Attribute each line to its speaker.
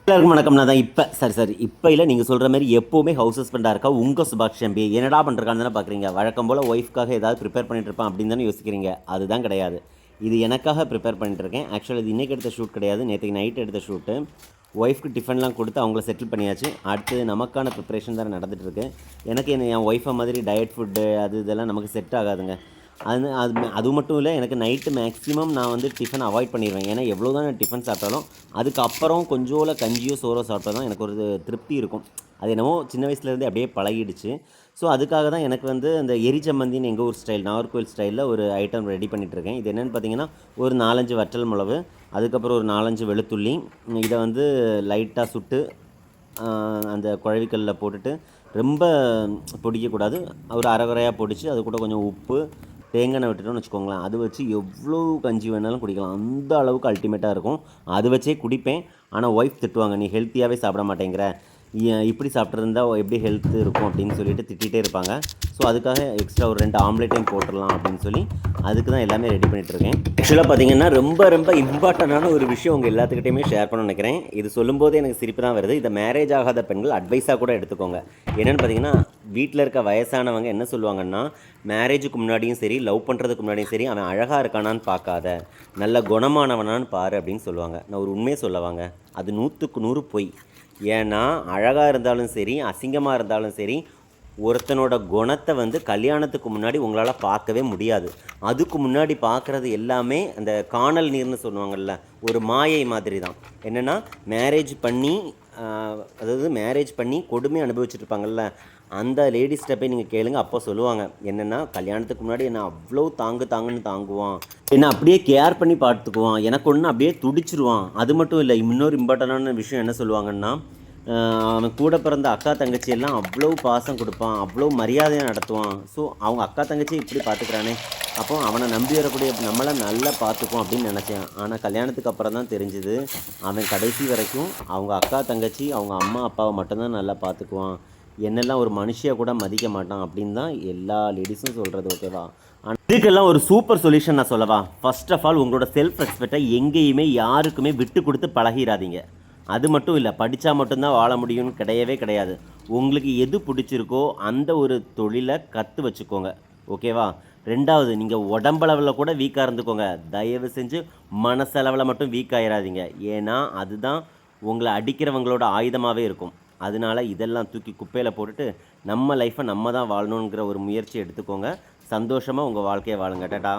Speaker 1: எல்லாருக்கும் வணக்கம். நான் தான் இப்போ இல்லை நீங்கள் சொல்கிற மாதிரி எப்போவுமே ஹவுஸ் ஹஸ்பண்டாக இருக்கா உங்கள் சுபாஷ் எம்பி என்னடா பண்ணுறான்னு தானே பார்க்குறீங்க. வழக்கம் போல் ஒய்ஃப்காக ஏதாவது ப்ரிப்பேர் பண்ணிட்டு இருப்பான் அப்படின்னு தானே யோசிக்கிறீங்க. அதுதான் கிடையாது. இது எனக்காக ப்ரிப்பேர் பண்ணிட்டுருக்கேன். ஆக்சுவலாக இது இன்றைக்கி எடுத்த ஷூட் கிடையாது, நேற்றுக்கு நைட் எடுத்த ஷூட்டு. ஒய்ஃப்க்கு டிஃபன்லாம் கொடுத்து அவங்கள செட்டில் பண்ணியாச்சு. அடுத்து நமக்கான ப்ரிப்பரேஷன் தானே நடந்துகிட்ருக்கு. எனக்கு என் ஒய்ஃபை மாதிரி டயட் ஃபுட்டு இதெல்லாம் நமக்கு செட் ஆகாதுங்க. அது மட்டும் இல்லை, எனக்கு நைட்டு மேக்ஸிமம் நான் வந்து டிஃபன் அவாய்ட் பண்ணிடுவேன். ஏன்னா எவ்வளோ தான் நான் டிஃபன் சாப்பிட்டாலும் அதுக்கப்புறம் கொஞ்சோல கஞ்சியோ சோறோ சாப்பிட்டா தான் எனக்கு ஒரு திருப்தி இருக்கும். அது என்னமோ சின்ன வயசுலேருந்தே அப்படியே பழகிடுச்சு. ஸோ அதுக்காக தான் எனக்கு வந்து அந்த எரிச்சம்மந்தின்னு எங்கள் ஊர் ஸ்டைல், நாகர்கோவில் ஸ்டைலில் ஒரு ஐட்டம் ரெடி பண்ணிகிட்ருக்கேன். இது என்னென்னு பார்த்தீங்கன்னா, ஒரு 4-5 வற்றல் மிளகு, அதுக்கப்புறம் ஒரு 4-5 வெளுத்துள்ளி, இதை வந்து லைட்டாக சுட்டு அந்த குழவிக்கல்லில் போட்டுட்டு ரொம்ப பொடிக்கக்கூடாது, ஒரு அரைகுறையாக பொடிச்சு அது கூட கொஞ்சம் உப்பு தேங்காய் விட்டுட்டோம்னு வச்சுக்கோங்களேன். அது வச்சு எவ்வளோ கஞ்சி வேணாலும் குடிக்கலாம். அந்த அளவுக்கு அல்டிமேட்டாக இருக்கும். அது வச்சே குடிப்பேன். ஆனால் ஒய்ஃப் திட்டுவாங்க, நீ ஹெல்த்தியாகவே சாப்பிட மாட்டேங்கிற, இப்படி சாப்பிட்ருந்தா எப்படி ஹெல்த்து இருக்கும் அப்படின்னு சொல்லிட்டு திட்டிகிட்டே இருப்பாங்க. ஸோ அதுக்காக எக்ஸ்ட்ரா ஒரு 2 ஆம்லேட்டையும் போட்டுடலாம் அப்படின்னு சொல்லி அதுக்கு தான் எல்லாமே ரெடி பண்ணிகிட்ருக்கேன். ஆக்சுவலாக பார்த்தீங்கன்னா ரொம்ப இம்பார்ட்டண்டான ஒரு விஷயம் உங்கள் எல்லாத்துக்கிட்டையுமே ஷேர் பண்ண நினைக்கிறேன். இது சொல்லும்போது எனக்கு சிரிப்பு தான் வருது. இதை மேரேஜ் ஆகாத பெண்கள் அட்வைஸாக கூட எடுத்துக்கோங்க. என்னென்னு பார்த்தீங்கன்னா, வீட்டில் இருக்க வயசானவங்க என்ன சொல்லுவாங்கன்னா, மேரேஜுக்கு முன்னாடியும் சரி, லவ் பண்ணுறதுக்கு முன்னாடியும் சரி, அவன் அழகாக இருக்கானான்னு பார்க்காத, நல்ல குணமானவனான்னு பாரு அப்படின்னு சொல்லுவாங்க. நான் ஒரு உண்மையை சொல்லவாங்க, அது 100க்கு 100 பொய். ஏன்னா அழகாக இருந்தாலும் சரி, அசிங்கமாக இருந்தாலும் சரி, ஒருத்தனோட குணத்தை வந்து கல்யாணத்துக்கு முன்னாடி உங்களால் பார்க்கவே முடியாது. அதுக்கு முன்னாடி பார்க்குறது எல்லாமே அந்த காணல் நீர்னு சொல்லுவாங்கள்ல, ஒரு மாயை மாதிரி தான். என்னென்னா மேரேஜ் பண்ணி கொடுமை அனுபவிச்சுட்ருப்பாங்கள்ல, அந்த லேடிஸ்கிட்ட போய் நீங்கள் கேளுங்க. அப்போ சொல்லுவாங்க என்னென்னா, கல்யாணத்துக்கு முன்னாடி என்ன அவ்வளோ தாங்குன்னு தாங்குவான், என்ன அப்படியே கேர் பண்ணி பார்த்துக்குவான், எனக்கு ஒன்று அப்படியே துடிச்சிருவான். அது மட்டும் இல்லை, இன்னொரு இம்பார்ட்டண்டான விஷயம் என்ன சொல்லுவாங்கன்னா, அவன் கூட பிறந்த அக்கா தங்கச்சியெல்லாம் அவ்வளோ பாசம் கொடுப்பான், அவ்வளோ மரியாதையாக நடத்துவான். ஸோ அவங்க அக்கா தங்கச்சி இப்படி பார்த்துக்கிறானே, அப்போ அவனை நம்பி வரக்கூடிய நம்மளை நல்லா பார்த்துக்குவோம் அப்படின்னு நினச்சேன். ஆனால் கல்யாணத்துக்கு அப்புறம் தான் தெரிஞ்சுது, அவன் கடைசி வரைக்கும் அவங்க அக்கா தங்கச்சி அவங்க அம்மா அப்பாவை மட்டும்தான் நல்லா பார்த்துக்குவான், என்னெல்லாம் ஒரு மனுஷியாக கூட மதிக்க மாட்டான் அப்படின்னு தான் எல்லா லேடிஸும் சொல்கிறது. ஓகேவா? ஆனால் இதுக்கெல்லாம் ஒரு சூப்பர் சொல்யூஷன் நான் சொல்லவா? ஃபர்ஸ்ட் ஆஃப் ஆல், உங்களோட செல்ஃப் ரெஸ்பெக்டை எங்கேயுமே யாருக்குமே விட்டு கொடுத்து பழகிடாதீங்க. அது மட்டும் இல்லை, படித்தா மட்டும்தான் வாழ முடியும்னு கிடையவே கிடையாது. உங்களுக்கு எது பிடிச்சிருக்கோ அந்த ஒரு தொழிலை கற்று வச்சுக்கோங்க. ஓகேவா? 2வது, நீங்கள் உடம்பளவில் கூட வீக்காக இருந்துக்கோங்க, தயவு செஞ்சு மனசளவில் மட்டும் வீக் ஆகிடாதீங்க. ஏன்னா அதுதான் உங்களை அடிக்கிறவங்களோட ஆயுதமாகவே இருக்கும். அதனால இதெல்லாம் தூக்கி குப்பையில் போட்டுட்டு நம்ம லைஃப்பை நம்ம தான் வாழணுங்கிற ஒரு முயற்சி எடுத்துக்கோங்க. சந்தோஷமாக உங்கள் வாழ்க்கையை வாழுங்க. டாடா.